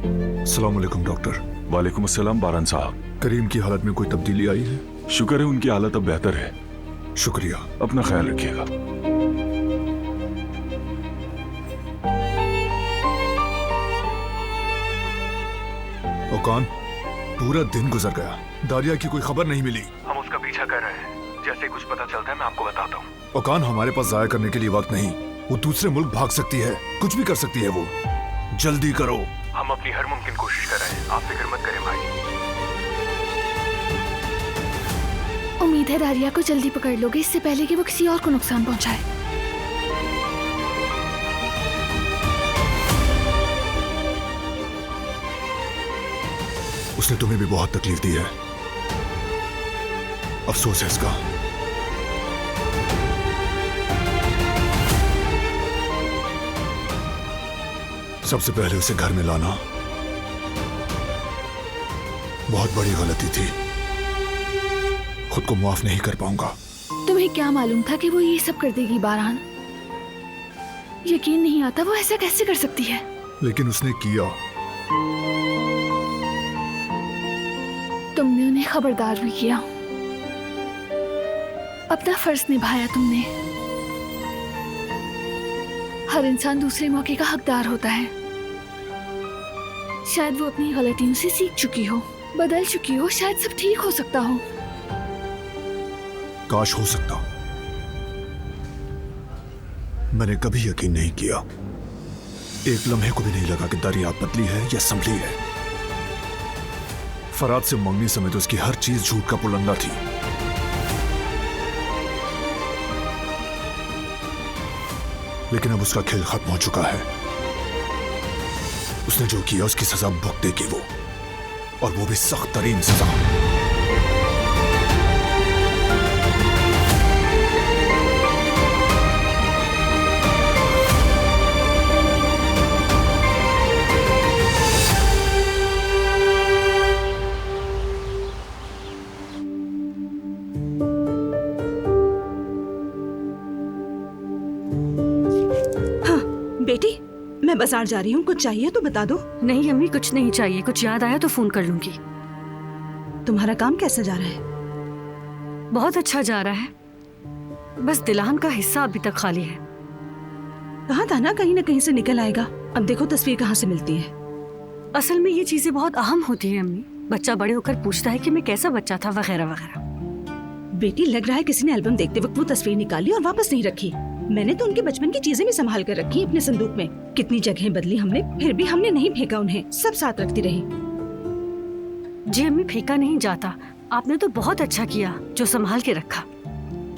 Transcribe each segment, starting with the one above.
अस्सलाम वालेकुम डॉक्टर। वालेकुम अस्सलाम बारन साहब। करीम की हालत में कोई तब्दीली आई है? शुक्र है उनकी हालत अब बेहतर है। शुक्रिया। अपना ख्याल रखिएगा। ओकान, पूरा दिन गुजर गया, दारिया की कोई खबर नहीं मिली। हम उसका पीछा कर रहे हैं, जैसे कुछ पता चलता है मैं आपको बताता हूँ। ओकान, हमारे पास जाया करने के लिए वक्त नहीं। वो दूसरे मुल्क भाग सकती है, कुछ भी कर सकती है वो। जल्दी करो। हम अपनी हर मुमकिन कोशिश कर रहे हैं, आप फिक्र मत करें भाई। उम्मीद है दारिया को जल्दी पकड़ लोगे, इससे पहले कि वो किसी और को नुकसान पहुंचाए। उसने तुम्हें भी बहुत तकलीफ दी है, अफसोस है इसका। सबसे पहले उसे घर में लाना बहुत बड़ी गलती थी। खुद को माफ नहीं कर पाऊंगा। तुम्हें क्या मालूम था कि वो ये सब कर देगी बारहान? यकीन नहीं आता वो ऐसा कैसे कर सकती है। लेकिन उसने किया। तुमने उन्हें खबरदार भी किया, अपना फर्ज निभाया तुमने। हर इंसान दूसरे मौके का हकदार होता है। शायद वो अपनी गलतियों से सीख चुकी हो, बदल चुकी हो, शायद सब ठीक हो सकता हो। काश हो सकता। मैंने कभी यकीन नहीं किया, एक लम्हे को भी नहीं लगा कि दारिया पतली है या संभली है। फराद से मंगनी समेत उसकी हर चीज झूठ का पुलंदा थी। लेकिन अब उसका खेल खत्म हो चुका है। उसने जो किया उसकी सजा भुगतेगी वो, और वो भी सख्त तरीन सजा। बेटी, मैं बाजार जा रही हूँ, कुछ चाहिए तो बता दो। नहीं अम्मी, कुछ नहीं चाहिए। कुछ याद आया तो फोन कर लूंगी। तुम्हारा काम कैसा जा रहा है? बहुत अच्छा जा रहा है, बस दिलान का हिस्सा अभी तक खाली है। कहा था ना कहीं से निकल आएगा। अब देखो तस्वीर कहाँ से मिलती है। असल में ये चीजें बहुत अहम होती है अम्मी। बच्चा बड़े होकर पूछता है कि मैं कैसा बच्चा था, वगैरह वगैरह। बेटी, लग रहा है किसी ने एल्बम देखते वक्त वो तस्वीर निकाली और वापस नहीं रखी। मैंने तो उनके बचपन की चीजें भी संभाल कर रखी अपने संदूक में। कितनी जगहें बदली हमने, फिर भी हमने नहीं फेंका उन्हें, सब साथ रखती रही। जी अम्मी, फेंका नहीं जाता। आपने तो बहुत अच्छा किया जो संभाल के रखा।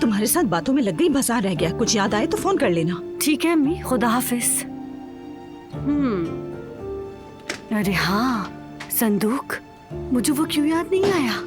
तुम्हारे साथ बातों में लग गई, बाजार रह गया। कुछ याद आए तो फोन कर लेना। ठीक है अम्मी, खुदा हाफिज। अरे हाँ, संदूक, मुझे वो क्यों याद नहीं आया।